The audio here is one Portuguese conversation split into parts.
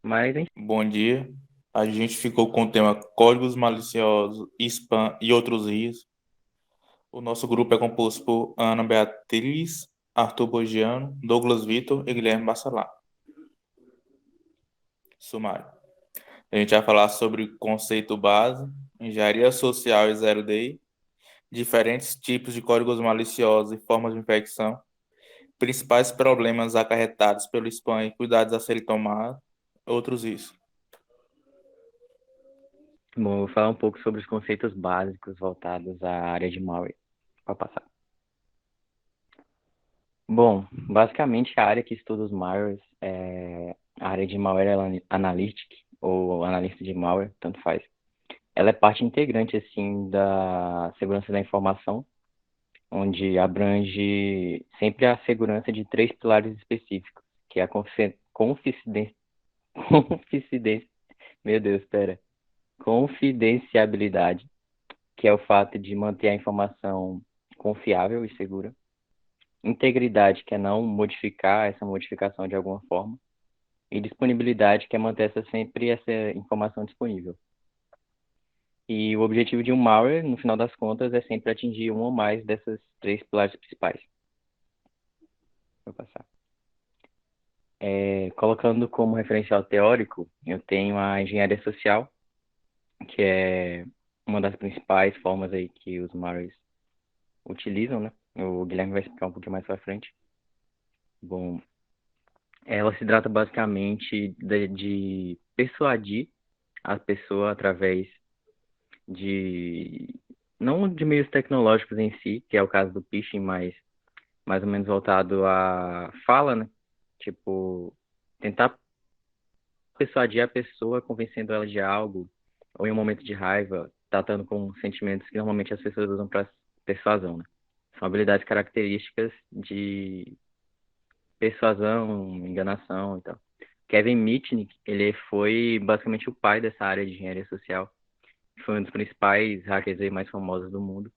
Mas, enfim, Bom dia. A gente ficou com o tema códigos maliciosos, spam e outros rios. O nosso grupo é composto por Ana Beatriz, Arthur Bogiano, Douglas Vitor e Guilherme Bassalar. Sumário. A gente vai falar sobre o conceito base, engenharia social e zero day, diferentes tipos de códigos maliciosos e formas de infecção, principais problemas acarretados pelo spam e cuidados a serem tomados, outros riscos. bom, vou falar um pouco sobre os conceitos básicos voltados à área de malware. Pode passar. Bom, basicamente a área que estuda os malwares é a área de malware analytic ou analista de malware, tanto faz. Ela é parte integrante, assim, da segurança da informação, onde abrange sempre a segurança de três pilares específicos, que é a confidencialidade, meu Deus, espera, confidenciabilidade, que é o fato de manter a informação confiável e segura. Integridade, que é não modificar essa modificação de alguma forma. E disponibilidade, que é manter sempre essa informação disponível. E o objetivo de um malware, no final das contas, é sempre atingir um ou mais dessas três pilares principais. Vou passar. Colocando como referencial teórico, eu tenho a engenharia social, que é uma das principais formas aí que os malwares utilizam, né? O Guilherme vai explicar um pouquinho mais pra frente. Bom, ela se trata basicamente de persuadir a pessoa através de, não de meios tecnológicos em si, que é o caso do phishing, mas mais ou menos voltado à fala, né? Tipo, tentar persuadir a pessoa, convencendo ela de algo, ou em um momento de raiva, tratando com sentimentos que normalmente as pessoas usam para persuasão, né? São habilidades características de persuasão, enganação e tal. Kevin Mitnick, ele foi basicamente o pai dessa área de engenharia social. Foi um dos principais hackers aí mais famosos do mundo.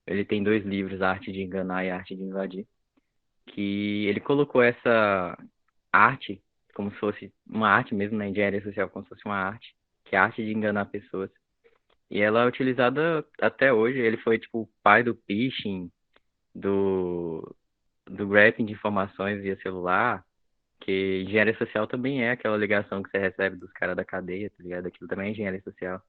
Ele tem dois livros, A Arte de Enganar e A Arte de Invadir, que ele colocou essa arte como se fosse uma arte mesmo na engenharia social, como se fosse uma arte, que é a arte de enganar pessoas. E ela é utilizada até hoje. Ele foi tipo o pai do phishing, do do wrapping de informações via celular, que engenharia social também é aquela ligação que você recebe dos caras da cadeia, tá ligado? Aquilo também é engenharia social.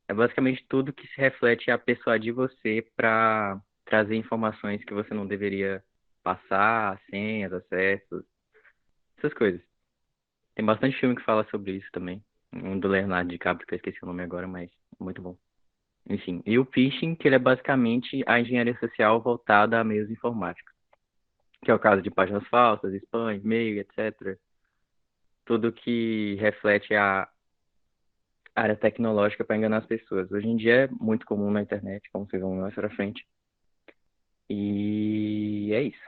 É basicamente tudo que se reflete a persuadir você para trazer informações que você não deveria passar, senhas, acessos, essas coisas. Tem bastante filme que fala sobre isso também. Um do Leonardo DiCaprio, que eu esqueci o nome agora, mas é muito bom. Enfim, e o phishing, que ele é basicamente a engenharia social voltada a meios informáticos, que é o caso de páginas falsas, spam, e-mail, etc. Tudo que reflete a área tecnológica para enganar as pessoas. Hoje em dia é muito comum na internet, como vocês vão ver mais pra frente. E é isso.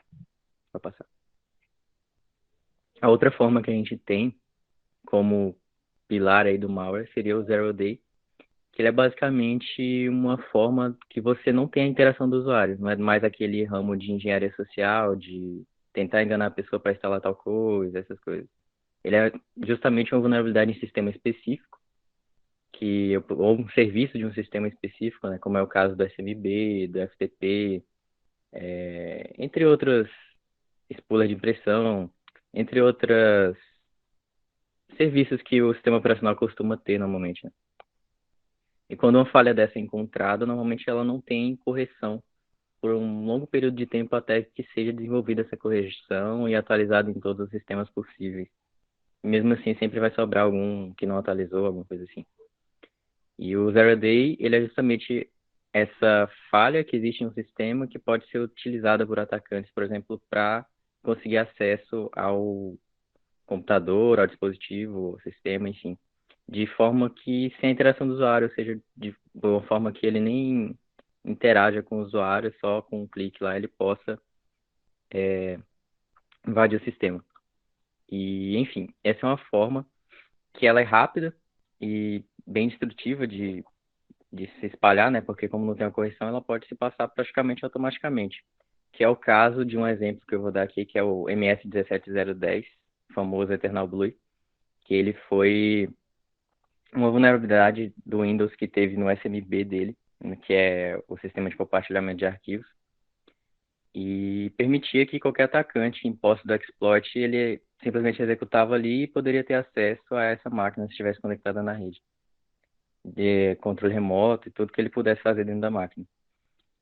Vou passar. A outra forma que a gente tem como pilar aí do malware seria o Zero Day, que ele é basicamente uma forma que você não tem a interação do usuário, não é mais aquele ramo de engenharia social, de tentar enganar a pessoa para instalar tal coisa, essas coisas. Ele é justamente uma vulnerabilidade em sistema específico, ou um serviço de um sistema específico, né, como é o caso do SMB, do FTP, entre outras espools de impressão, entre outros serviços que o sistema operacional costuma ter normalmente, né? E quando uma falha dessa é encontrada, normalmente ela não tem correção por um longo período de tempo até que seja desenvolvida essa correção e atualizada em todos os sistemas possíveis. E mesmo assim, sempre vai sobrar algum que não atualizou, alguma coisa assim. E o Zero Day, ele é justamente essa falha que existe em um sistema que pode ser utilizada por atacantes, por exemplo, para conseguir acesso ao computador, ao dispositivo, ao sistema, enfim, de forma que sem a interação do usuário, ou seja, de uma forma que ele nem interaja com o usuário, só com um clique lá ele possa invadir o sistema. E, enfim, essa é uma forma que ela é rápida e bem destrutiva de se espalhar, né? Porque como não tem a correção, ela pode se passar praticamente automaticamente. Que é o caso de um exemplo que eu vou dar aqui, que é o MS17010, famoso Eternal Blue, que ele foi uma vulnerabilidade do Windows que teve no SMB dele, que é o sistema de compartilhamento de arquivos, e permitia que qualquer atacante em posse do exploit, ele simplesmente executava ali e poderia ter acesso a essa máquina se estivesse conectada na rede, de controle remoto e tudo que ele pudesse fazer dentro da máquina.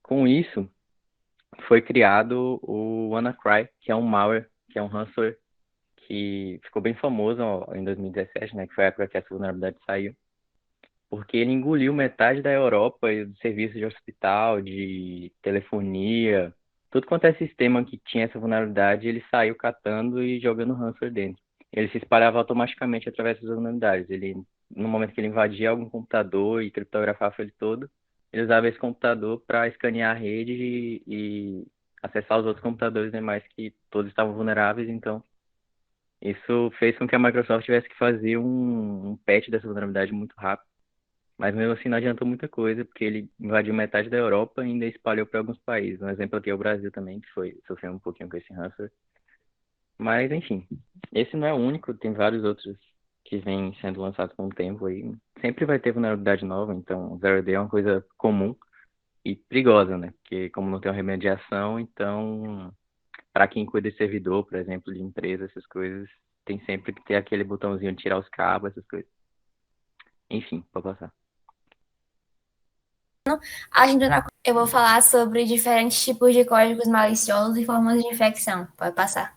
Com isso, foi criado o WannaCry, que é um malware, que é um ransomware, que ficou bem famoso em 2017, né, que foi a época que essa vulnerabilidade saiu, porque ele engoliu metade da Europa e do serviço de hospital, de telefonia, tudo quanto é sistema que tinha essa vulnerabilidade, ele saiu catando e jogando ransomware dentro. Ele se espalhava automaticamente através das vulnerabilidades. Ele, no momento que ele invadia algum computador e criptografava ele todo, ele usava esse computador para escanear a rede e acessar os outros computadores demais que todos estavam vulneráveis. Então, isso fez com que a Microsoft tivesse que fazer um patch dessa vulnerabilidade muito rápido. Mas mesmo assim não adiantou muita coisa, porque ele invadiu metade da Europa e ainda espalhou para alguns países. Um exemplo aqui é o Brasil também, que foi sofreu um pouquinho com esse ransomware. Mas, enfim, esse não é o único, tem vários outros que vêm sendo lançados com o tempo aí. Sempre vai ter vulnerabilidade nova, então Zero Day é uma coisa comum e perigosa, né? Porque como não tem uma remediação, então, para quem cuida de servidor, por exemplo, de empresa, essas coisas, tem sempre que ter aquele botãozinho de tirar os cabos, essas coisas. Enfim, vou passar. Eu vou falar sobre diferentes tipos de códigos maliciosos e formas de infecção. Pode passar.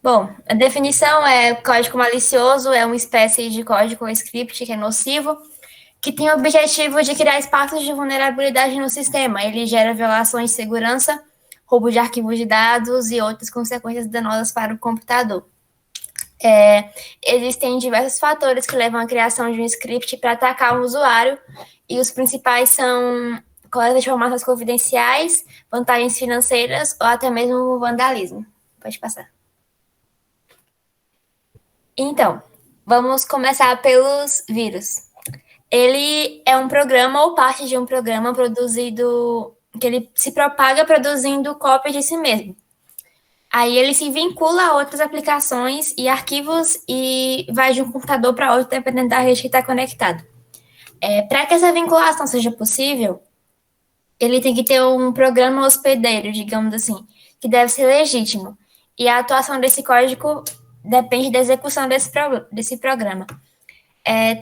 Bom, a definição é código malicioso é uma espécie de código ou script que é nocivo, que tem o objetivo de criar espaços de vulnerabilidade no sistema. Ele gera violações de segurança, roubo de arquivos de dados e outras consequências danosas para o computador. Existem diversos fatores que levam à criação de um script para atacar o usuário, e os principais são coleta de informações confidenciais, vantagens financeiras ou até mesmo o vandalismo. Pode passar. Então, vamos começar pelos vírus. Ele é um programa ou parte de um programa produzido, que ele se propaga produzindo cópias de si mesmo. Aí ele se vincula a outras aplicações e arquivos e vai de um computador para outro, dependendo da rede que está conectado. Para que essa vinculação seja possível, ele tem que ter um programa hospedeiro, digamos assim, que deve ser legítimo. E a atuação desse código depende da execução desse programa.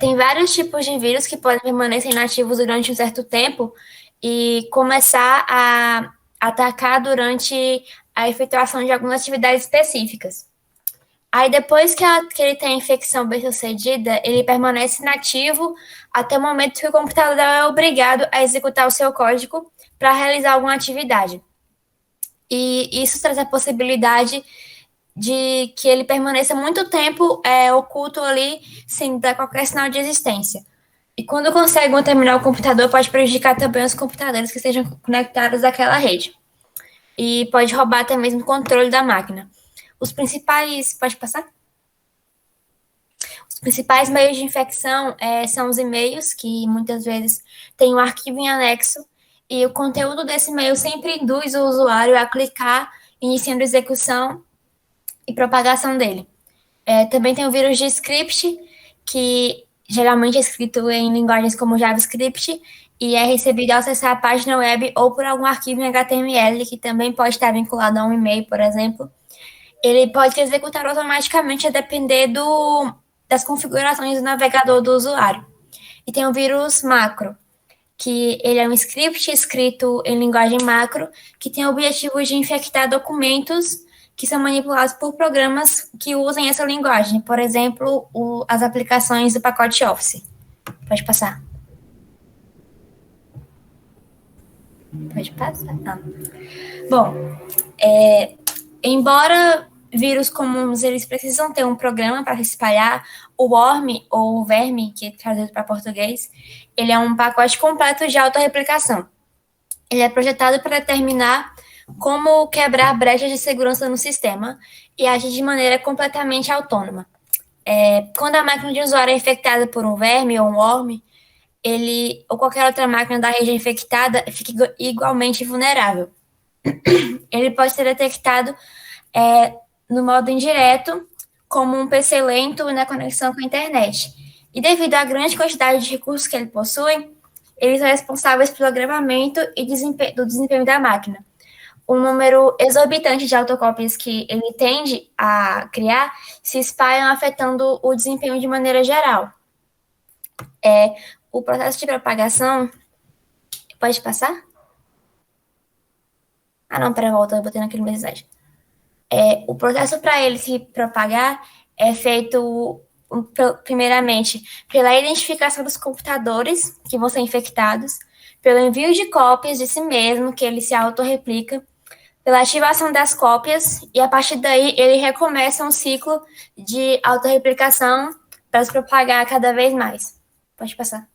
Tem vários tipos de vírus que podem permanecer inativos durante um certo tempo e começar a atacar durante a efetuação de algumas atividades específicas. Aí, depois que ele tem a infecção bem-sucedida, ele permanece inativo até o momento que o computador é obrigado a executar o seu código para realizar alguma atividade. E isso traz a possibilidade de que ele permaneça muito tempo oculto ali, sem dar qualquer sinal de existência. E quando conseguem terminar o computador, pode prejudicar também os computadores que estejam conectados àquela rede. E pode roubar até mesmo o controle da máquina. Os principais... Pode passar? Os principais meios de infecção são os e-mails, que muitas vezes têm um arquivo em anexo, e o conteúdo desse e-mail sempre induz o usuário a clicar, iniciando a execução e propagação dele. Também tem o vírus de script, que geralmente é escrito em linguagens como JavaScript e é recebido ao acessar a página web ou por algum arquivo em HTML, que também pode estar vinculado a um e-mail, por exemplo. Ele pode ser executado automaticamente a depender das configurações do navegador do usuário. E tem o vírus macro, que ele é um script escrito em linguagem macro, que tem o objetivo de infectar documentos que são manipulados por programas que usem essa linguagem. Por exemplo, as aplicações do pacote Office. Pode passar. Pode passar. Ah. Bom, embora vírus comuns, eles precisam ter um programa para se espalhar, o worm, ou o verme, que é traduzido para português, ele é um pacote completo de autorreplicação. Ele é projetado para determinar como quebrar brechas de segurança no sistema e agir de maneira completamente autônoma. Quando a máquina de usuário é infectada por um verme ou um worm, ele ou qualquer outra máquina da rede infectada fica igualmente vulnerável. Ele pode ser detectado no modo indireto, como um PC lento na conexão com a internet. E devido à grande quantidade de recursos que ele possui, eles são responsáveis pelo agravamento e do desempenho da máquina. O número exorbitante de autocópias que ele tende a criar se espalham afetando o desempenho de maneira geral. O processo de propagação... Pode passar? Não, pera, volta, eu botei naquele mensagem. O processo para ele se propagar é feito, primeiramente, pela identificação dos computadores que vão ser infectados, pelo envio de cópias de si mesmo, que ele se autorreplica, pela ativação das cópias, e a partir daí ele recomeça um ciclo de autorreplicação para se propagar cada vez mais. Pode passar.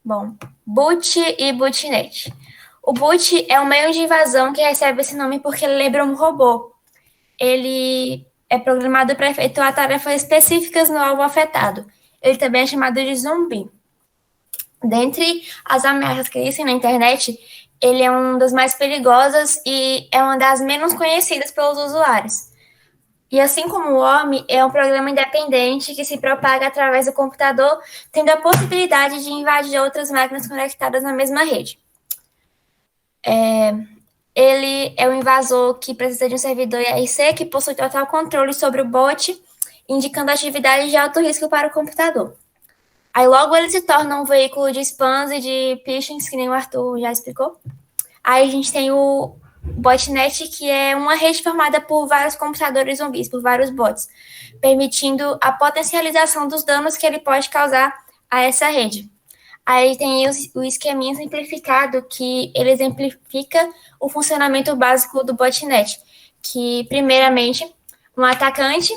Bom, boot e bootnet. O boot é um meio de invasão que recebe esse nome porque ele lembra um robô. Ele é programado para efetuar tarefas específicas no alvo afetado. Ele também é chamado de zumbi. Dentre as ameaças que existem na internet, ele é uma das mais perigosas e é uma das menos conhecidas pelos usuários. E assim como o Worm, é um programa independente que se propaga através do computador, tendo a possibilidade de invadir outras máquinas conectadas na mesma rede. Ele é um invasor que precisa de um servidor IRC que possui total controle sobre o bot, indicando atividades de alto risco para o computador. Aí logo ele se torna um veículo de spams e de phishing, que nem o Arthur já explicou. Aí a gente tem o botnet, que é uma rede formada por vários computadores zumbis, por vários bots, permitindo a potencialização dos danos que ele pode causar a essa rede. Aí tem o esqueminha simplificado, que ele exemplifica o funcionamento básico do botnet, que, primeiramente, um atacante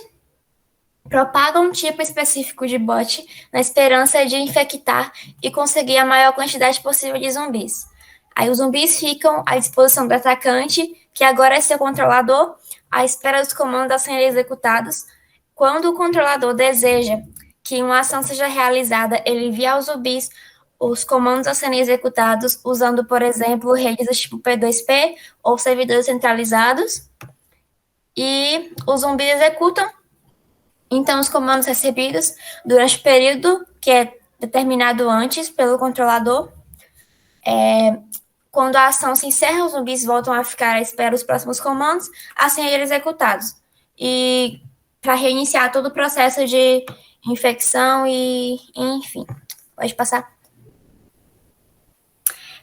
propaga um tipo específico de bot na esperança de infectar e conseguir a maior quantidade possível de zumbis. Aí os zumbis ficam à disposição do atacante, que agora é seu controlador, à espera dos comandos a serem executados. Quando o controlador deseja que uma ação seja realizada, ele envia aos zumbis os comandos a serem executados usando, por exemplo, redes do tipo P2P ou servidores centralizados. E os zumbis executam, então, os comandos recebidos durante o período que é determinado antes pelo controlador. Quando a ação se encerra, os zumbis voltam a ficar à espera dos próximos comandos a serem executados. E para reiniciar todo o processo de infecção e enfim. Pode passar.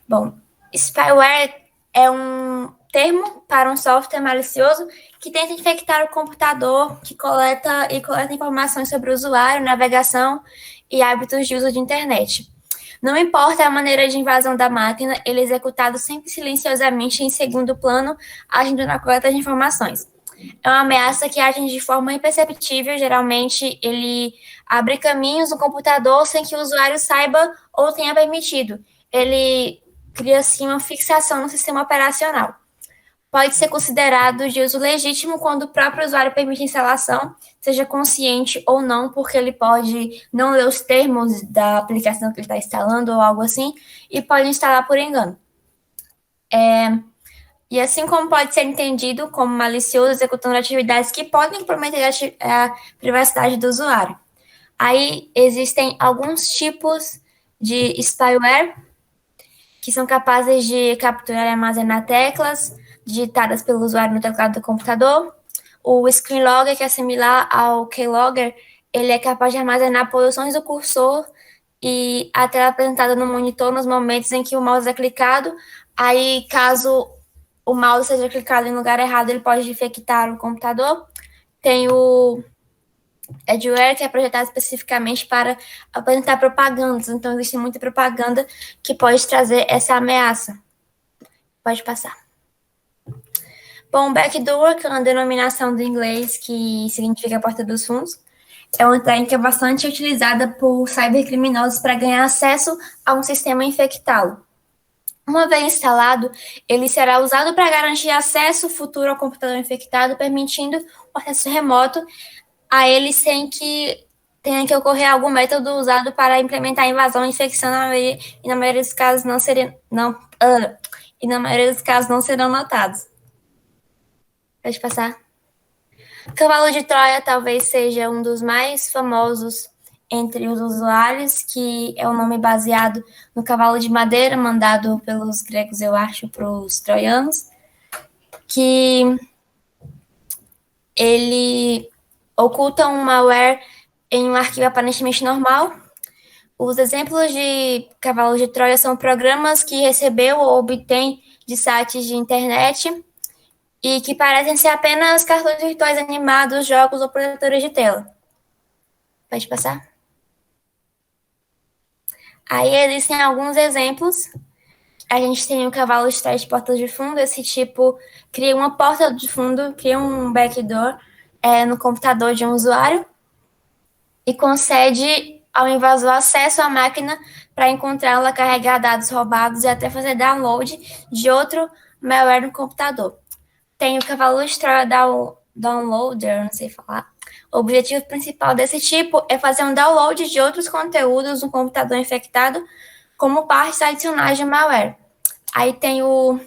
Bom, spyware é um termo para um software malicioso que tenta infectar o computador, que coleta informações sobre o usuário, navegação e hábitos de uso de internet. Não importa a maneira de invasão da máquina, ele é executado sempre silenciosamente em segundo plano, agindo na coleta de informações. É uma ameaça que age de forma imperceptível, geralmente ele abre caminhos no computador sem que o usuário saiba ou tenha permitido. Ele cria, assim, uma fixação no sistema operacional. Pode ser considerado de uso legítimo quando o próprio usuário permite a instalação, seja consciente ou não, porque ele pode não ler os termos da aplicação que ele está instalando ou algo assim, e pode instalar por engano. E assim como pode ser entendido como malicioso, executando atividades que podem comprometer a privacidade do usuário. Aí existem alguns tipos de spyware que são capazes de capturar e armazenar teclas digitadas pelo usuário no teclado do computador. O screen logger, que é similar ao keylogger, ele é capaz de armazenar posições do cursor e a tela apresentada no monitor nos momentos em que o mouse é clicado. Aí, caso o mouse seja clicado em lugar errado, ele pode infectar o computador. Tem o adware, que é projetado especificamente para apresentar propagandas. Então, existe muita propaganda que pode trazer essa ameaça. Pode passar. Bom, backdoor, que é uma denominação do inglês que significa porta dos fundos, é uma técnica bastante utilizada por cybercriminosos para ganhar acesso a um sistema e infectá-lo. Uma vez instalado, ele será usado para garantir acesso futuro ao computador infectado, permitindo o acesso remoto a ele sem que tenha que ocorrer algum método usado para implementar a invasão e infecção, e na maioria dos casos não serão notados. Pode passar. Cavalo de Troia talvez seja um dos mais famosos entre os usuários, que é um nome baseado no cavalo de madeira mandado pelos gregos, eu acho, para os troianos, que ele oculta um malware em um arquivo aparentemente normal. Os exemplos de cavalo de Troia são programas que recebeu ou obtém de sites de internet e que parecem ser apenas cartões virtuais animados, jogos ou protetores de tela. Pode passar? Aí existem alguns exemplos. A gente tem o cavalo de Troia de porta de fundo. Esse tipo cria uma porta de fundo, cria um backdoor no computador de um usuário e concede ao invasor acesso à máquina para encontrá-la, carregar dados roubados e até fazer download de outro malware no computador. Tem o cavalo de Troia downloader, não sei falar. O objetivo principal desse tipo é fazer um download de outros conteúdos no computador infectado como partes adicionais de malware. Aí tem o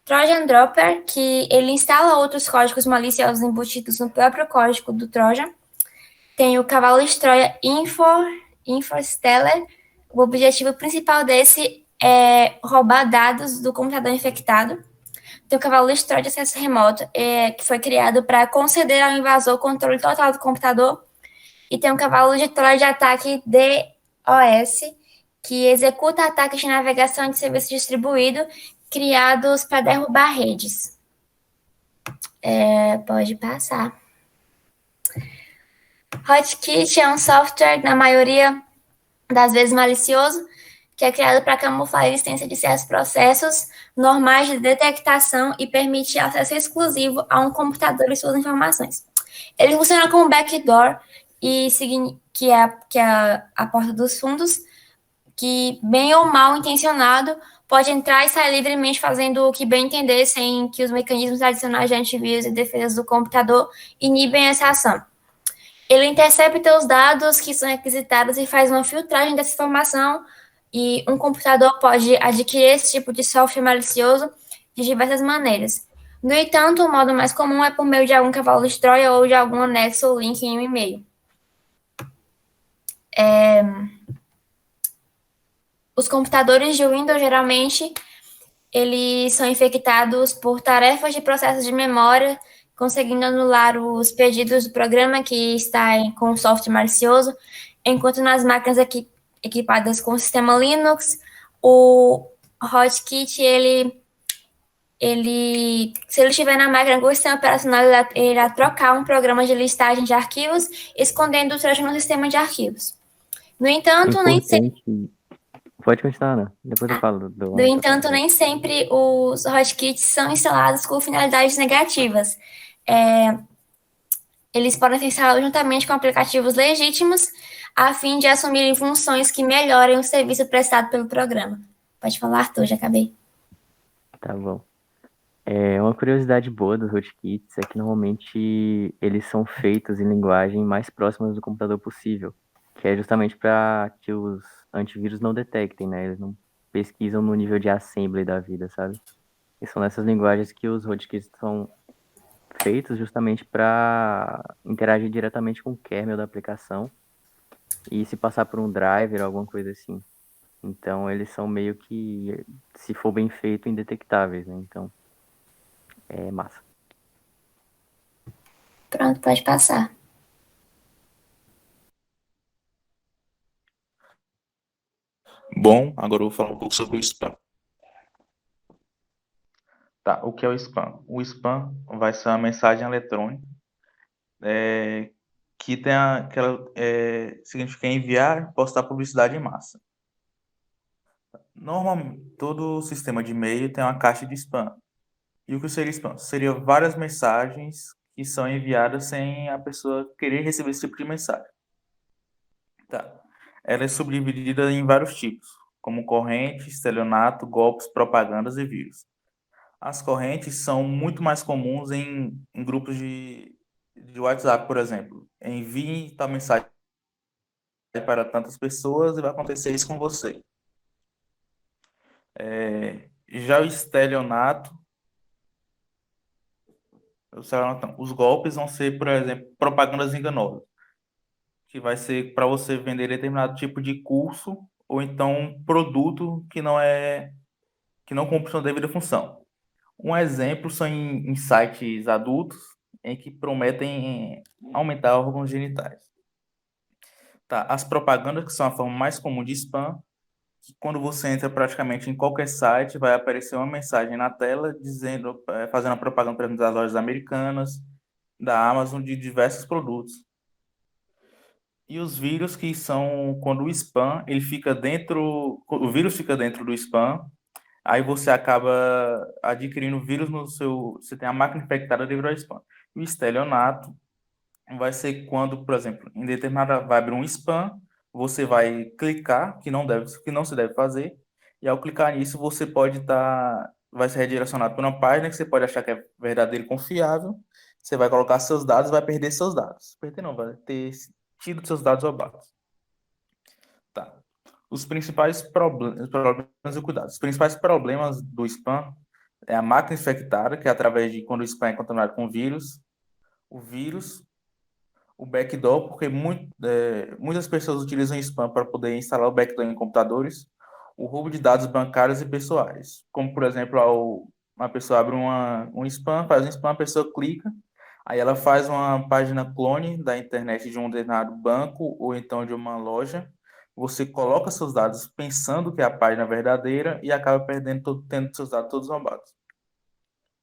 Trojan Dropper, que ele instala outros códigos maliciosos embutidos no próprio código do Trojan. Tem o cavalo de Troia Infosteller. O objetivo principal desse é roubar dados do computador infectado. Tem o cavalo de Troia de acesso remoto, que foi criado para conceder ao invasor o controle total do computador. E tem o cavalo de Troia de ataque DOS, que executa ataques de navegação de serviço distribuído criados para derrubar redes. Pode passar. Hotkit é um software, na maioria das vezes malicioso, que é criado para camuflar a existência de certos processos normais de detectação e permite acesso exclusivo a um computador e suas informações. Ele funciona como backdoor, que é a porta dos fundos, que, bem ou mal intencionado, pode entrar e sair livremente fazendo o que bem entender, sem que os mecanismos adicionais de antivírus e defesa do computador inibem essa ação. Ele intercepta os dados que são requisitados e faz uma filtragem dessa informação, e um computador pode adquirir esse tipo de software malicioso de diversas maneiras. No entanto, o modo mais comum é por meio de algum cavalo de Troia ou de algum anexo ou link em um e-mail. Os computadores de Windows, geralmente, eles são infectados por tarefas de processos de memória, conseguindo anular os pedidos do programa que está com o software malicioso, enquanto nas máquinas equipadas com o sistema Linux, o hotkit, se ele estiver na máquina com o sistema operacional, ele irá trocar um programa de listagem de arquivos, escondendo o trojan no sistema de arquivos. No entanto, nem sempre... Pode continuar, né? Depois eu falo do... No entanto, nem sempre os hotkits são instalados com finalidades negativas. Eles podem ser instalados juntamente com aplicativos legítimos, a fim de assumirem funções que melhorem o serviço prestado pelo programa. Pode falar, Arthur, já acabei. Tá bom. Uma curiosidade boa dos rootkits é que normalmente eles são feitos em linguagem mais próxima do computador possível, que é justamente para que os antivírus não detectem, né? Eles não pesquisam no nível de assembly da vida, sabe? E são nessas linguagens que os rootkits são feitos justamente para interagir diretamente com o kernel da aplicação e se passar por um driver ou alguma coisa assim. Então eles são meio que, se for bem feito, indetectáveis, né? Então é massa. Pronto, pode passar. Bom, agora eu vou falar um pouco sobre o spam. Tá, o que é o spam? O spam vai ser uma mensagem eletrônica que tem significa enviar, postar publicidade em massa. Normalmente, todo sistema de e-mail tem uma caixa de spam. E o que seria spam? Seria várias mensagens que são enviadas sem a pessoa querer receber esse tipo de mensagem. Tá. Ela é subdividida em vários tipos, como correntes, estelionato, golpes, propagandas e vírus. As correntes são muito mais comuns em grupos de WhatsApp, por exemplo. Envie tal mensagem para tantas pessoas e vai acontecer isso com você. Já o estelionato Os golpes vão ser, por exemplo, propagandas enganosas, que vai ser para você vender determinado tipo de curso ou então um produto que não cumpre sua devida função. Um exemplo são em sites adultos em que prometem aumentar órgãos genitais. Tá, as propagandas, que são a forma mais comum de spam, que quando você entra praticamente em qualquer site, vai aparecer uma mensagem na tela dizendo, fazendo a propaganda, por exemplo, das lojas americanas, da Amazon, de diversos produtos. E os vírus, que são quando o spam, ele fica dentro, o vírus fica dentro do spam, aí você acaba adquirindo vírus no seu, você tem a máquina infectada devido ao spam. E o estelionato vai ser quando, por exemplo, em determinada, vai abrir um spam, você vai clicar, que não se deve fazer, e ao clicar nisso você pode estar, vai ser redirecionado para uma página que você pode achar que é verdadeira e confiável, você vai colocar seus dados e vai perder seus dados. Perder não, vai ter tido seus dados roubados. Tá. Os principais problemas e cuidados. Os principais problemas do spam é a máquina infectada, que é através de quando o spam é contaminado com o vírus, o backdoor, porque muitas pessoas utilizam spam para poder instalar o backdoor em computadores, o roubo de dados bancários e pessoais, como, por exemplo, uma pessoa abre um spam, faz um spam, a pessoa clica, aí ela faz uma página clone da internet de um determinado banco ou então de uma loja, você coloca seus dados pensando que é a página verdadeira e acaba tendo seus dados todos roubados.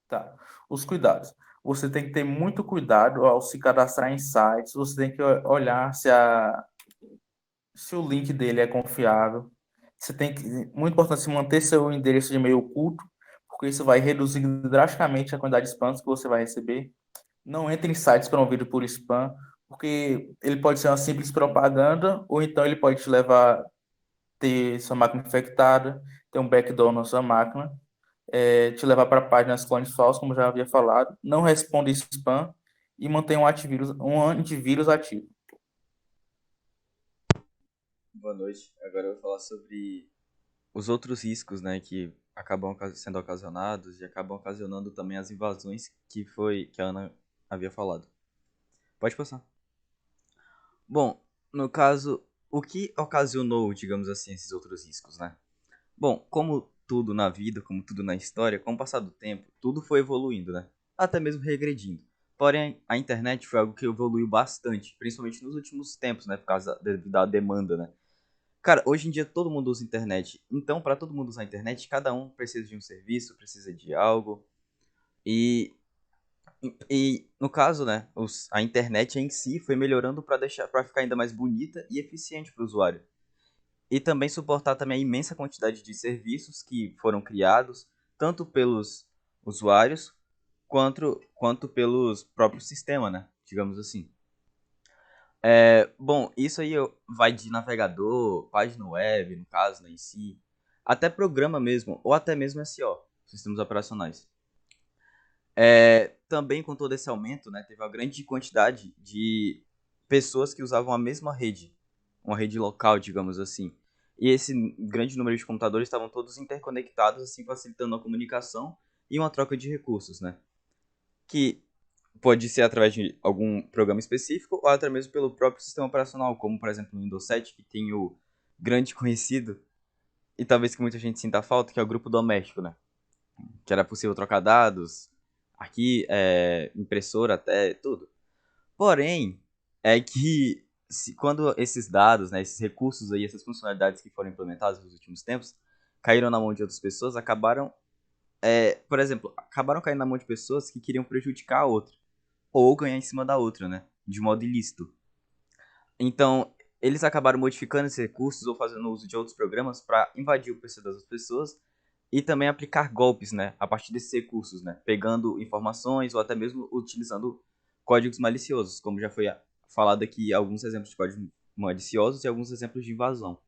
Tá. Os cuidados. Você tem que ter muito cuidado ao se cadastrar em sites. Você tem que olhar se o link dele é confiável. Você tem que, muito importante, se manter seu endereço de e-mail oculto, porque isso vai reduzir drasticamente a quantidade de spams que você vai receber. Não entre em sites promovidos por spam, porque ele pode ser uma simples propaganda, ou então ele pode te levar a ter sua máquina infectada, ter um backdoor na sua máquina, te levar para páginas clones falsos, como já havia falado, não responde spam e mantém um antivírus ativo. Boa noite. Agora eu vou falar sobre os outros riscos, né, que acabam sendo ocasionados e acabam ocasionando também as invasões que a Ana havia falado. Pode passar. Bom, no caso, o que ocasionou, digamos assim, esses outros riscos, né? Bom, como tudo na vida, como tudo na história, com o passar do tempo, tudo foi evoluindo, né? Até mesmo regredindo. Porém, a internet foi algo que evoluiu bastante, principalmente nos últimos tempos, né? Por causa da demanda, né? Cara, hoje em dia todo mundo usa internet. Então, para todo mundo usar a internet, cada um precisa de um serviço, precisa de algo. E, e no caso, né, a internet em si foi melhorando para ficar ainda mais bonita e eficiente para o usuário. E também suportar também a imensa quantidade de serviços que foram criados, tanto pelos usuários quanto pelos próprios sistemas, né? Digamos assim. Bom, isso aí vai de navegador, página web, no caso, né, em si, até programa mesmo, ou até mesmo SO, sistemas operacionais. Também com todo esse aumento, né, teve uma grande quantidade de pessoas que usavam a mesma rede, uma rede local, digamos assim. E esse grande número de computadores estavam todos interconectados, assim, facilitando a comunicação e uma troca de recursos, né? Que pode ser através de algum programa específico ou até mesmo pelo próprio sistema operacional, como, por exemplo, o Windows 7, que tem o grande conhecido, e talvez que muita gente sinta falta, que é o grupo doméstico, né? Que era possível trocar dados, aqui, impressora, até tudo. Porém, é que quando esses dados, né, esses recursos aí, essas funcionalidades que foram implementadas nos últimos tempos, caíram na mão de outras pessoas, por exemplo, acabaram caindo na mão de pessoas que queriam prejudicar a outra, ou ganhar em cima da outra, né, de modo ilícito. Então, eles acabaram modificando esses recursos ou fazendo uso de outros programas para invadir o PC das outras pessoas e também aplicar golpes, né, a partir desses recursos, né, pegando informações ou até mesmo utilizando códigos maliciosos, como já foi falado aqui, alguns exemplos de códigos maliciosos e alguns exemplos de invasão.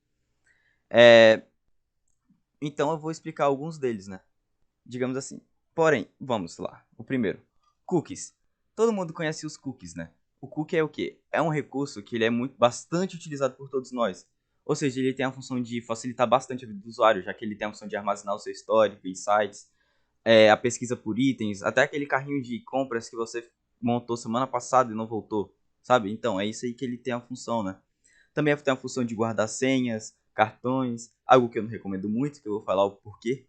Então eu vou explicar alguns deles, né, digamos assim. Porém, vamos lá. O primeiro, cookies. Todo mundo conhece os cookies, né? O cookie é o quê? É um recurso que ele é bastante utilizado por todos nós. Ou seja, ele tem a função de facilitar bastante a vida do usuário, já que ele tem a função de armazenar o seu histórico em sites, a pesquisa por itens, até aquele carrinho de compras que você montou semana passada e não voltou, sabe? Então, é isso aí que ele tem a função, né? Também tem a função de guardar senhas, cartões, algo que eu não recomendo muito, que eu vou falar o porquê.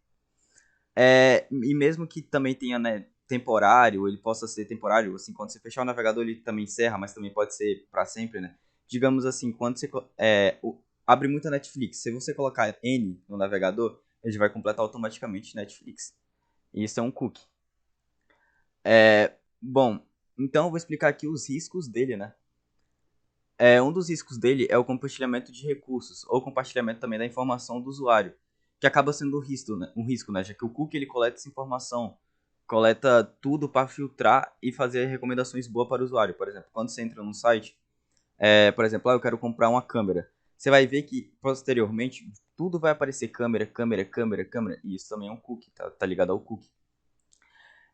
E mesmo que também tenha, né, temporário, ele possa ser temporário, assim, quando você fechar o navegador ele também encerra, mas também pode ser para sempre, né? Digamos assim, quando você abre muito a Netflix, se você colocar N no navegador, ele vai completar automaticamente Netflix. E isso é um cookie. Bom, então eu vou explicar aqui os riscos dele, né? Um dos riscos dele é o compartilhamento de recursos, ou compartilhamento também da informação do usuário, que acaba sendo um risco, né? Já que o cookie ele coleta essa informação, coleta tudo para filtrar e fazer recomendações boas para o usuário. Por exemplo, quando você entra num site, por exemplo, eu quero comprar uma câmera. Você vai ver que, posteriormente, tudo vai aparecer câmera, câmera, câmera, câmera, e isso também é um cookie, tá ligado ao cookie.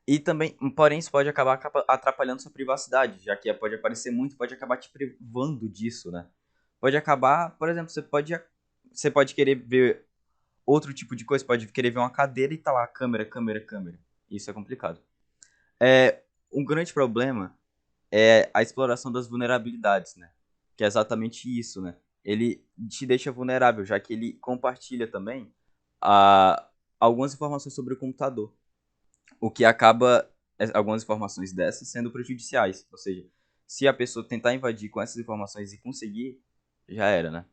E também, porém, isso pode acabar atrapalhando sua privacidade, já que pode aparecer muito, pode acabar te privando disso, né? Pode acabar, por exemplo, você pode querer ver outro tipo de coisa, pode querer ver uma cadeira e tá lá, câmera, câmera, câmera. Isso é complicado. Um grande problema é a exploração das vulnerabilidades, né? Que é exatamente isso, né? Ele te deixa vulnerável, já que ele compartilha também algumas informações sobre o computador. O que acaba algumas informações dessas sendo prejudiciais. Ou seja, se a pessoa tentar invadir com essas informações e conseguir, já era, né?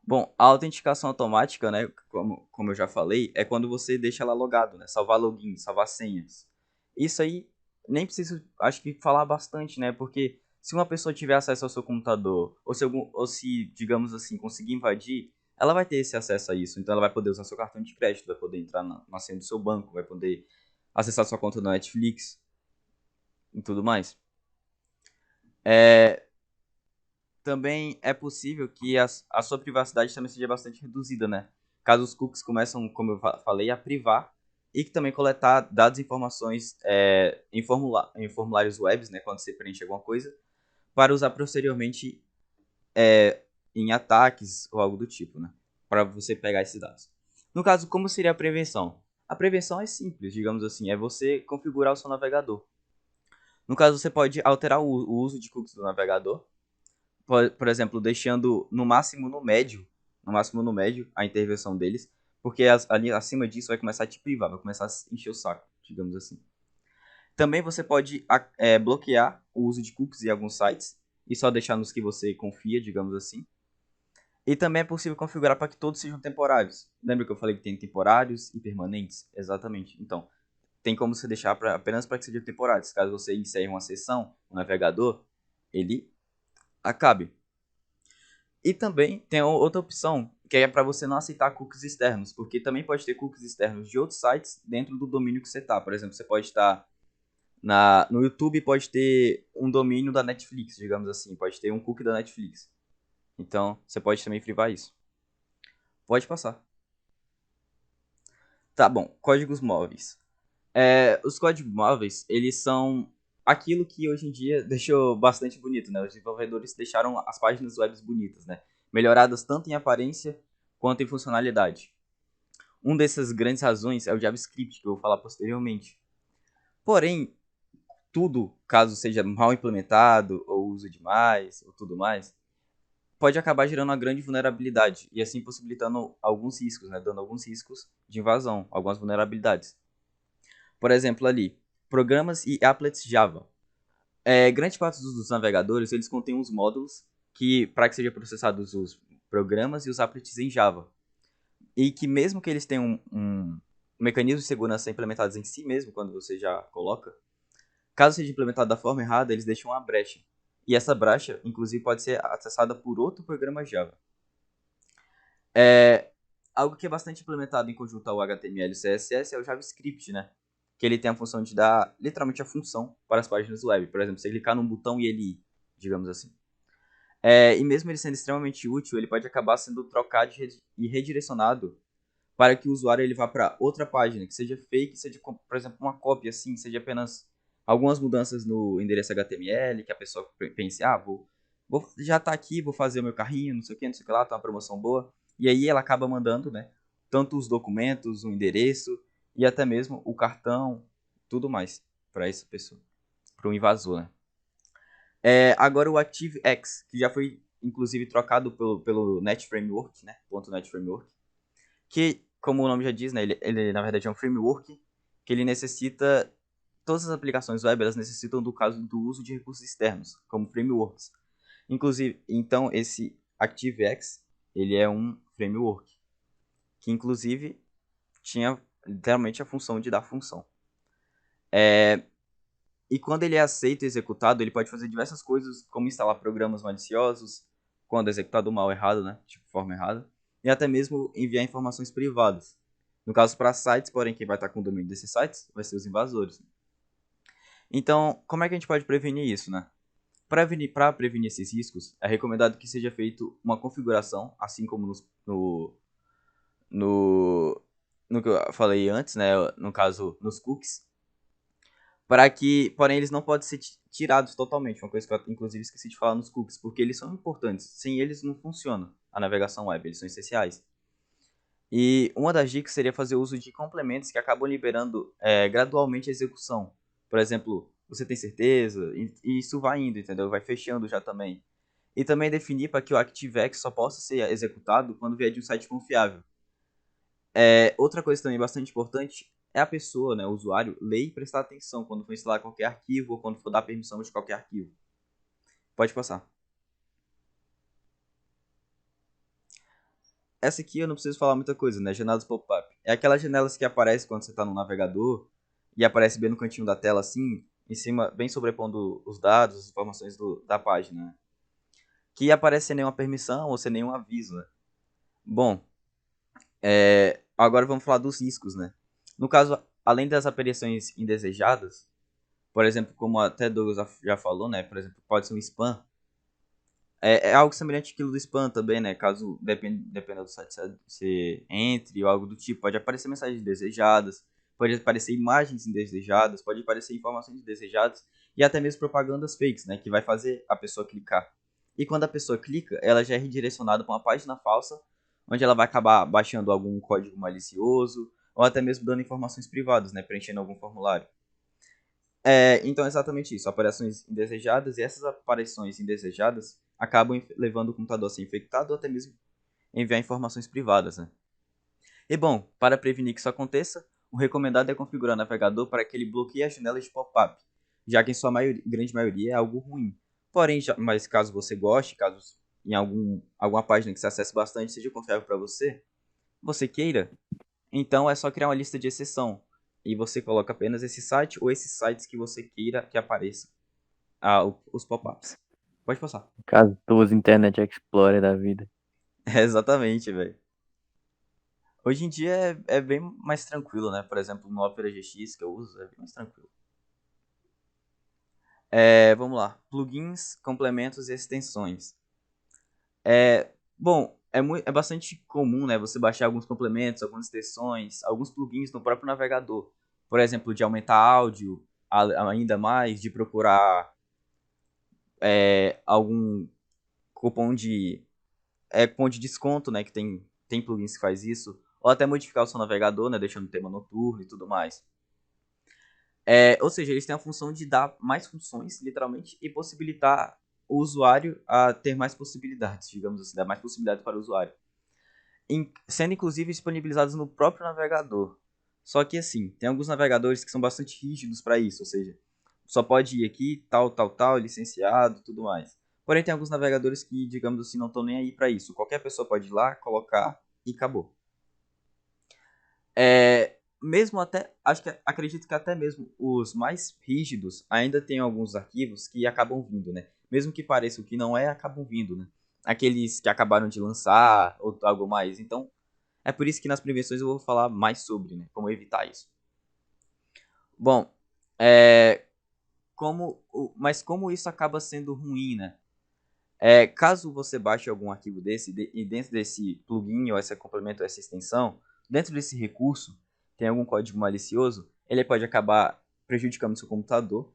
Bom, a autenticação automática, né, como eu já falei, é quando você deixa ela logado, né? Salvar login, salvar senhas. Isso aí nem preciso, acho que falar bastante, né? Porque se uma pessoa tiver acesso ao seu computador, ou se digamos assim, conseguir invadir, ela vai ter esse acesso a isso. Então ela vai poder usar seu cartão de crédito, vai poder entrar na senha do seu banco, vai poder acessar sua conta na Netflix e tudo mais. Também é possível que a sua privacidade também seja bastante reduzida, né? Caso os cookies começam, como eu falei, a privar e que também coletar dados e informações em formulários webs, né? Quando você preenche alguma coisa, para usar posteriormente em ataques ou algo do tipo, né? Para você pegar esses dados. No caso, como seria a prevenção? A prevenção é simples, digamos assim, é você configurar o seu navegador. No caso, você pode alterar o uso de cookies do navegador, por exemplo, deixando no máximo no médio a intervenção deles, porque ali acima disso vai começar a te privar, vai começar a encher o saco, digamos assim. Também você pode bloquear o uso de cookies em alguns sites e só deixar nos que você confia, digamos assim. E também é possível configurar para que todos sejam temporários. Lembra que eu falei que tem temporários e permanentes? Exatamente. Então, tem como você deixar apenas para que sejam temporários. Caso você encerre uma sessão, um navegador, ele acabe. E também tem outra opção, que é para você não aceitar cookies externos, porque também pode ter cookies externos de outros sites dentro do domínio que você está. Por exemplo, você pode estar no YouTube, pode ter um domínio da Netflix, digamos assim, pode ter um cookie da Netflix. Então, você pode também privar isso. Pode passar. Tá bom, códigos móveis. Os códigos móveis, eles são aquilo que hoje em dia deixou bastante bonito, né? Os desenvolvedores deixaram as páginas web bonitas, né? Melhoradas tanto em aparência quanto em funcionalidade. Um dessas grandes razões é o JavaScript, que eu vou falar posteriormente. Porém, tudo, caso seja mal implementado, ou uso demais, ou tudo mais, pode acabar gerando uma grande vulnerabilidade, e assim possibilitando alguns riscos, né? Dando alguns riscos de invasão, algumas vulnerabilidades. Por exemplo, ali, programas e applets Java. Grande parte dos navegadores, eles contêm uns módulos para que sejam processados os programas e os applets em Java. E que mesmo que eles tenham um mecanismo de segurança implementados em si mesmo, quando você já coloca, caso seja implementado da forma errada, eles deixam uma brecha. E essa brecha, inclusive, pode ser acessada por outro programa Java. Algo que é bastante implementado em conjunto ao HTML e CSS é o JavaScript, né? Que ele tem a função de dar, literalmente, a função para as páginas web. Por exemplo, você clicar num botão e ele ir, digamos assim. E mesmo ele sendo extremamente útil, ele pode acabar sendo trocado e redirecionado para que o usuário ele vá para outra página, que seja fake, seja, por exemplo, uma cópia assim, seja apenas algumas mudanças no endereço HTML, que a pessoa pense, já tá aqui, vou fazer o meu carrinho, não sei o que lá, tá uma promoção boa. E aí ela acaba mandando, né, tanto os documentos, o endereço e até mesmo o cartão, tudo mais para essa pessoa, para o invasor, né? Agora o ActiveX, que já foi inclusive trocado pelo Net Framework, né? .NET Framework, que, como o nome já diz, né? Ele na verdade é um framework que ele necessita, todas as aplicações web, elas necessitam do caso do uso de recursos externos, como frameworks. Inclusive, então esse ActiveX, ele é um framework que inclusive tinha literalmente a função de dar função. E quando ele é aceito e executado, ele pode fazer diversas coisas, como instalar programas maliciosos, quando executado mal errado, né? Tipo, forma errada. E até mesmo enviar informações privadas. No caso, para sites, porém, quem vai estar com o domínio desses sites vai ser os invasores. Então, como é que a gente pode prevenir isso, né? Para prevenir esses riscos, é recomendado que seja feita uma configuração, assim como no que eu falei antes, né? No caso, nos cookies, para que, porém, eles não podem ser tirados totalmente. Uma coisa que eu, inclusive, esqueci de falar nos cookies, porque eles são importantes. Sem eles não funciona a navegação web, eles são essenciais. E uma das dicas seria fazer uso de complementos que acabam liberando gradualmente a execução. Por exemplo, você tem certeza? E isso vai indo, entendeu? Vai fechando já também. E também definir para que o ActiveX só possa ser executado quando vier de um site confiável. Outra coisa também bastante importante é a pessoa, né, o usuário, ler e prestar atenção quando for instalar qualquer arquivo ou quando for dar permissão de qualquer arquivo. Pode passar. Essa aqui eu não preciso falar muita coisa, né? Janelas pop-up. É aquelas janelas que aparecem quando você está no navegador e aparece bem no cantinho da tela, assim, em cima, bem sobrepondo os dados, as informações da página, né? Que aparece sem nenhuma permissão ou sem nenhum aviso, né? Bom, agora vamos falar dos riscos, né? No caso, além das aparições indesejadas, por exemplo, como até Douglas já falou, né? Por exemplo, pode ser um spam. É algo semelhante àquilo do spam também, né? Caso, dependendo do site você entre ou algo do tipo, pode aparecer mensagens indesejadas, pode aparecer imagens indesejadas, pode aparecer informações indesejadas e até mesmo propagandas fakes, né? Que vai fazer a pessoa clicar. E quando a pessoa clica, ela já é redirecionada para uma página falsa, onde ela vai acabar baixando algum código malicioso ou até mesmo dando informações privadas, né? Preenchendo algum formulário. Então é exatamente isso, aparições indesejadas, e essas aparições indesejadas acabam levando o computador a ser infectado ou até mesmo enviar informações privadas, né? E bom, para prevenir que isso aconteça, o recomendado é configurar o navegador para que ele bloqueie as janelas de pop-up, já que em sua grande maioria é algo ruim. Porém, mas caso você goste, caso em alguma página que você acesse bastante seja confiável para você queira, então é só criar uma lista de exceção. E você coloca apenas esse site ou esses sites que você queira que apareça os pop-ups. Pode passar. Caso tu use Internet Explorer da vida. Exatamente, velho. Hoje em dia é bem mais tranquilo, né? Por exemplo, no Opera GX que eu uso, é bem mais tranquilo. Vamos lá. Plugins, complementos e extensões. Bom, é bastante comum, né? Você baixar alguns complementos, algumas extensões, alguns plugins no próprio navegador. Por exemplo, de aumentar áudio ainda mais, de procurar algum cupom cupom de desconto, né? Que tem plugins que faz isso. Ou até modificar o seu navegador, né? Deixando o tema noturno e tudo mais. Ou seja, eles têm a função de dar mais funções, literalmente, e possibilitar o usuário a ter mais possibilidades, digamos assim, dar mais possibilidades para o usuário. Sendo inclusive disponibilizados no próprio navegador. Só que assim, tem alguns navegadores que são bastante rígidos para isso, ou seja, só pode ir aqui, tal, licenciado, tudo mais. Porém, tem alguns navegadores que, digamos assim, não estão nem aí para isso. Qualquer pessoa pode ir lá, colocar e acabou. Mesmo até, acredito que até mesmo os mais rígidos ainda tem alguns arquivos que acabam vindo, né? Mesmo que pareçam que não acabam vindo, né? Aqueles que acabaram de lançar ou algo mais. Então, é por isso que nas prevenções eu vou falar mais sobre, né? Como evitar isso. Bom, mas como isso acaba sendo ruim, né? Caso você baixe algum arquivo desse e dentro desse plugin ou esse complemento ou essa extensão, dentro desse recurso tem algum código malicioso, ele pode acabar prejudicando seu computador,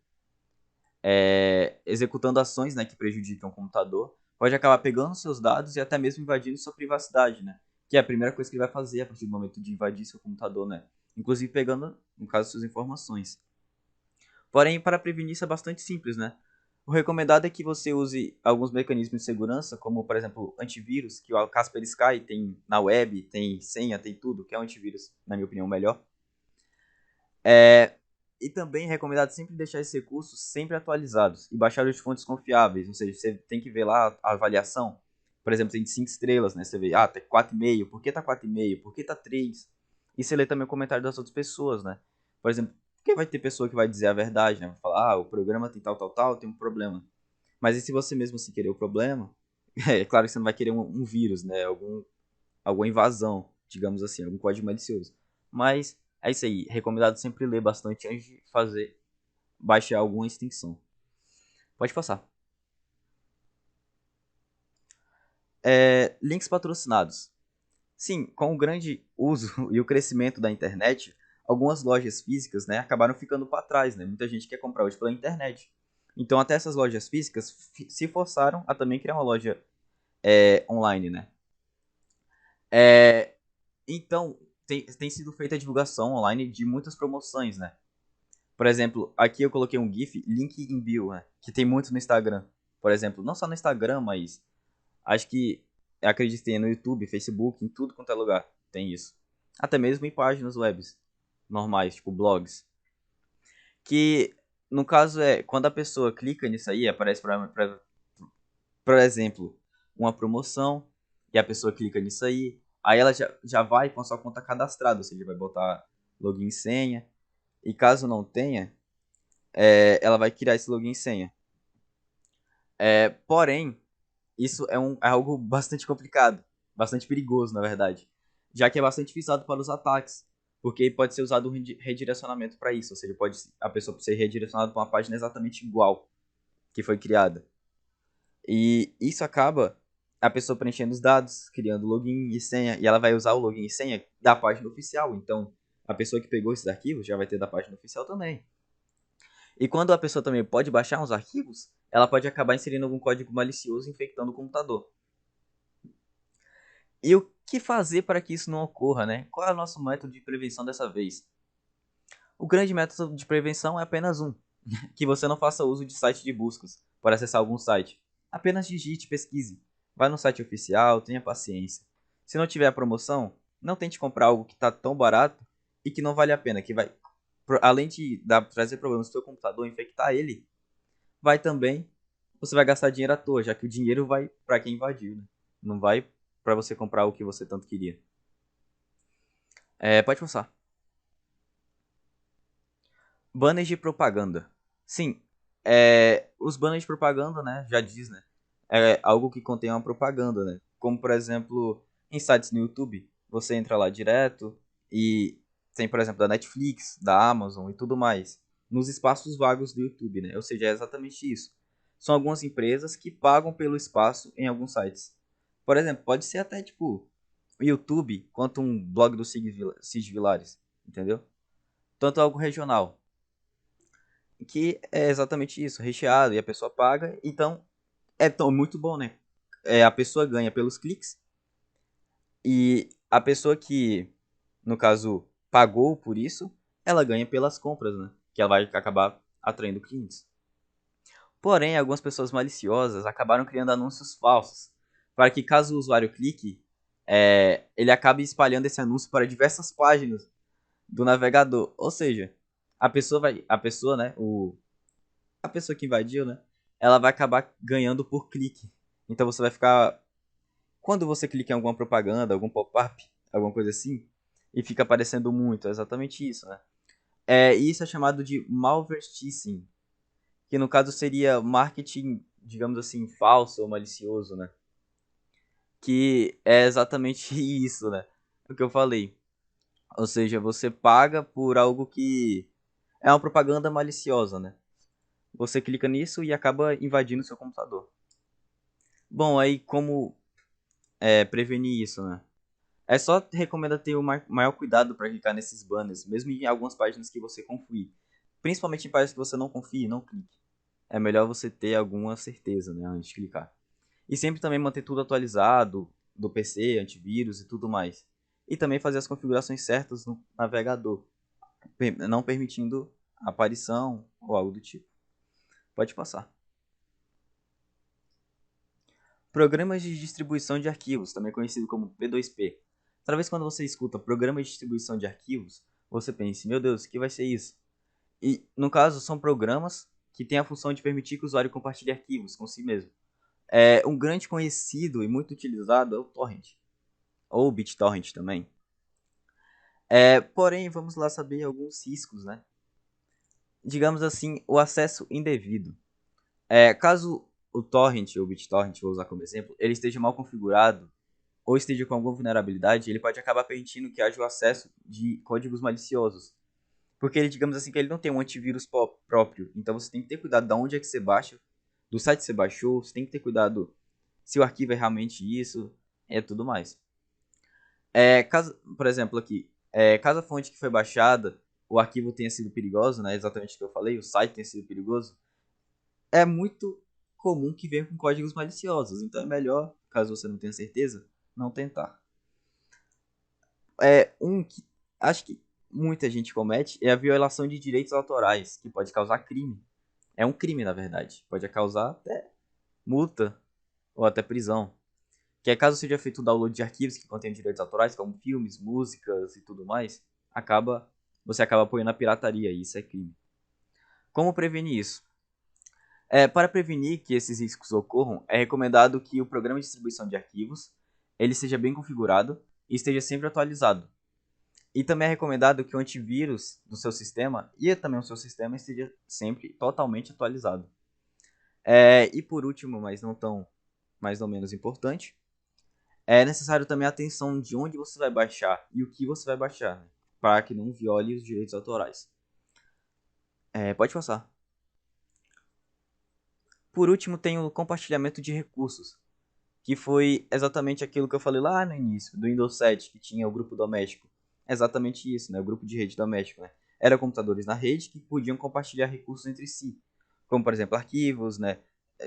executando ações, né, que prejudicam o computador, pode acabar pegando seus dados e até mesmo invadindo sua privacidade, né? Que é a primeira coisa que ele vai fazer a partir do momento de invadir seu computador, né? inclusive pegando, no caso, suas informações. Porém, para prevenir isso é bastante simples, né? O recomendado é que você use alguns mecanismos de segurança, como, por exemplo, antivírus, que o Kaspersky tem na web, tem senha, tem tudo, que é um antivírus, na minha opinião, melhor. E também é recomendado sempre deixar esses recursos sempre atualizados e baixar de fontes confiáveis, ou seja, você tem que ver lá a avaliação. Por exemplo, tem de 5 estrelas, né? Você vê, tá 4,5, por que tá 4,5? Por que tá 3? E você lê também o comentário das outras pessoas, né? Por exemplo, porque vai ter pessoa que vai dizer a verdade, né? Vai falar, o programa tem tal, tem um problema. Mas e se você mesmo se querer o problema? É claro que você não vai querer um vírus, né? Alguma invasão, digamos assim, algum código malicioso. Mas é isso aí. Recomendado sempre ler bastante antes de baixar alguma extensão. Pode passar. Links patrocinados. Sim, com o grande uso e o crescimento da internet, algumas lojas físicas, né, acabaram ficando para trás, né? Muita gente quer comprar hoje pela internet. Então até essas lojas físicas se forçaram a também criar uma loja online, né? Então tem sido feita a divulgação online de muitas promoções, né? Por exemplo, aqui eu coloquei um GIF, link em bio, né? Que tem muito no Instagram. Por exemplo, não só no Instagram, mas acho que acredito que tem no YouTube, Facebook, em tudo quanto é lugar tem isso. Até mesmo em páginas webs normais, tipo blogs. Que no caso quando a pessoa clica nisso aí, aparece por exemplo, uma promoção, e a pessoa clica nisso aí ela já vai com a sua conta cadastrada, ou seja, vai botar login e senha. E caso não tenha, ela vai criar esse login e senha. Porém, isso é algo bastante complicado, bastante perigoso, na verdade, já que é bastante visado para os ataques, porque pode ser usado um redirecionamento para isso, ou seja, pode a pessoa ser redirecionada para uma página exatamente igual que foi criada. E isso acaba a pessoa preenchendo os dados, criando login e senha, e ela vai usar o login e senha da página oficial, então a pessoa que pegou esses arquivos já vai ter da página oficial também. E quando a pessoa também pode baixar uns arquivos, ela pode acabar inserindo algum código malicioso infectando o computador. E o que fazer para que isso não ocorra, né? Qual é o nosso método de prevenção dessa vez? O grande método de prevenção é apenas um, que você não faça uso de site de buscas para acessar algum site. Apenas digite, pesquise. Vá no site oficial, tenha paciência. Se não tiver a promoção, não tente comprar algo que está tão barato e que não vale a pena, que vai, além de trazer problemas no seu computador, infectar ele, você vai gastar dinheiro à toa, já que o dinheiro vai para quem invadiu, né? Não vai para você comprar o que você tanto queria. Pode passar. Banners de propaganda. Sim, os banners de propaganda, né, já diz, né, é algo que contém uma propaganda, né, como por exemplo, em sites no YouTube, você entra lá direto e tem, por exemplo, da Netflix, da Amazon e tudo mais, nos espaços vagos do YouTube, né, ou seja, é exatamente isso. São algumas empresas que pagam pelo espaço em alguns sites. Por exemplo, pode ser até tipo o YouTube, quanto um blog do Cid Vilares, entendeu? Tanto algo regional que é exatamente isso, recheado, e a pessoa paga, então muito bom, né? A pessoa ganha pelos cliques, e a pessoa que, no caso, pagou por isso, ela ganha pelas compras, né? Que ela vai acabar atraindo clientes. Porém, algumas pessoas maliciosas acabaram criando anúncios falsos, para que caso o usuário clique, ele acabe espalhando esse anúncio para diversas páginas do navegador. Ou seja, a pessoa, né, a pessoa que invadiu, né, ela vai acabar ganhando por clique. Então você vai ficar, quando você clica em alguma propaganda, algum pop-up, alguma coisa assim, e fica aparecendo muito, é exatamente isso, né? Isso é chamado de malvertising, que no caso seria marketing, digamos assim, falso ou malicioso, né? Que é exatamente isso, né? O que eu falei. Ou seja, você paga por algo que é uma propaganda maliciosa, né? Você clica nisso e acaba invadindo seu computador. Bom, aí como prevenir isso, né? É só recomenda ter o maior cuidado para clicar nesses banners, mesmo em algumas páginas que você confie. Principalmente em páginas que você não confie, não clique. É melhor você ter alguma certeza, né, antes de clicar. E sempre também manter tudo atualizado, do PC, antivírus e tudo mais. e também fazer as configurações certas no navegador, não permitindo a aparição ou algo do tipo. Pode passar. Programas de distribuição de arquivos, também conhecido como P2P. Toda vez quando você escuta programa de distribuição de arquivos, você pensa, meu Deus, o que vai ser isso? E, no caso, são programas que têm a função de permitir que o usuário compartilhe arquivos com si mesmo. Um grande conhecido e muito utilizado é o Torrent, ou o BitTorrent também. Porém, vamos lá saber alguns riscos, né? Digamos assim, o acesso indevido. Caso o Torrent, ou o BitTorrent, vou usar como exemplo, ele esteja mal configurado, ou esteja com alguma vulnerabilidade, ele pode acabar permitindo que haja o acesso de códigos maliciosos. Porque ele, digamos assim, que ele não tem um antivírus próprio. Então você tem que ter cuidado de onde é que você baixa, do site que você baixou, você tem que ter cuidado se o arquivo é realmente isso, tudo mais. Por exemplo, aqui, caso a fonte que foi baixada, o arquivo tenha sido perigoso, né, exatamente o que eu falei, o site tenha sido perigoso, é muito comum que venha com códigos maliciosos. Então é melhor, caso você não tenha certeza, não tentar. Um que acho que muita gente comete é a violação de direitos autorais, que pode causar crime. É um crime, na verdade. Pode causar até multa ou até prisão. Que caso seja feito o download de arquivos que contêm direitos autorais, como filmes, músicas e tudo mais, você acaba apoiando a pirataria, e isso é crime. Como prevenir isso? Para prevenir que esses riscos ocorram, é recomendado que o programa de distribuição de arquivos ele seja bem configurado e esteja sempre atualizado. E também é recomendado que o antivírus do seu sistema e também o seu sistema esteja sempre totalmente atualizado. E por último, mas não menos importante, é necessário também a atenção de onde você vai baixar e o que você vai baixar, né, para que não viole os direitos autorais. Pode passar. Por último, tem o compartilhamento de recursos, que foi exatamente aquilo que eu falei lá no início, do Windows 7, que tinha o grupo doméstico. Exatamente isso, né? O grupo de rede doméstico, né? Eram computadores na rede que podiam compartilhar recursos entre si, como, por exemplo, arquivos, né?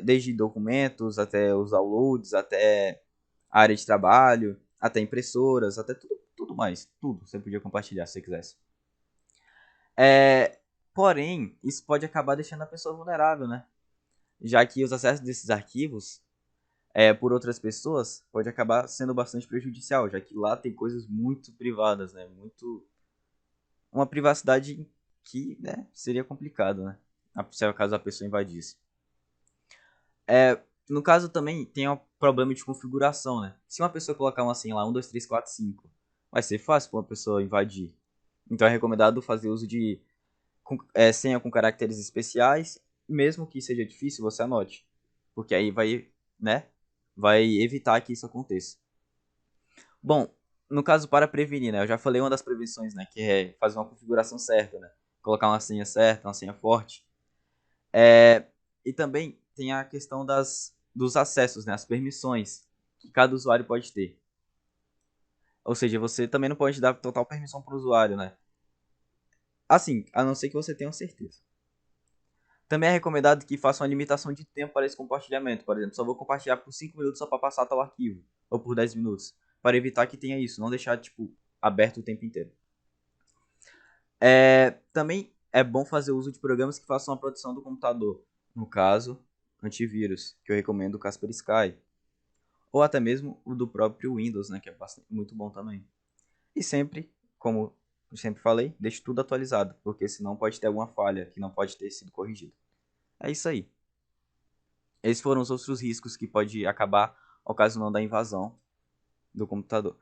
Desde documentos, até os downloads, até a área de trabalho, até impressoras, até tudo mais. Tudo você podia compartilhar se você quisesse. Porém, isso pode acabar deixando a pessoa vulnerável, né? Já que os acessos desses arquivos por outras pessoas pode acabar sendo bastante prejudicial, já que lá tem coisas muito privadas, né? Uma privacidade que, né, seria complicado, né? Se caso a pessoa invadisse. No caso também tem um problema de configuração, né? Se uma pessoa colocar uma senha lá, 1, 2, 3, 4, 5, vai ser fácil para uma pessoa invadir. Então é recomendado fazer uso de senha com caracteres especiais, mesmo que seja difícil, você anote. Porque aí vai evitar que isso aconteça. Bom, no caso para prevenir, né? Eu já falei uma das prevenções, né? Que é fazer uma configuração certa, né? Colocar uma senha certa, uma senha forte. E também tem a questão dos acessos, né? As permissões que cada usuário pode ter. Ou seja, você também não pode dar total permissão para o usuário, né? Assim, a não ser que você tenha certeza. Também é recomendado que faça uma limitação de tempo para esse compartilhamento. Por exemplo, só vou compartilhar por 5 minutos só para passar tal arquivo. Ou por 10 minutos. Para evitar que tenha isso. Não deixar, aberto o tempo inteiro. Também é bom fazer uso de programas que façam a proteção do computador. No caso, antivírus, que eu recomendo o Kaspersky. Ou até mesmo o do próprio Windows, né? Que é muito bom também. E sempre, como eu sempre falei, deixe tudo atualizado. Porque senão pode ter alguma falha que não pode ter sido corrigida. É isso aí. Esses foram os outros riscos que pode acabar ocasionando a invasão do computador.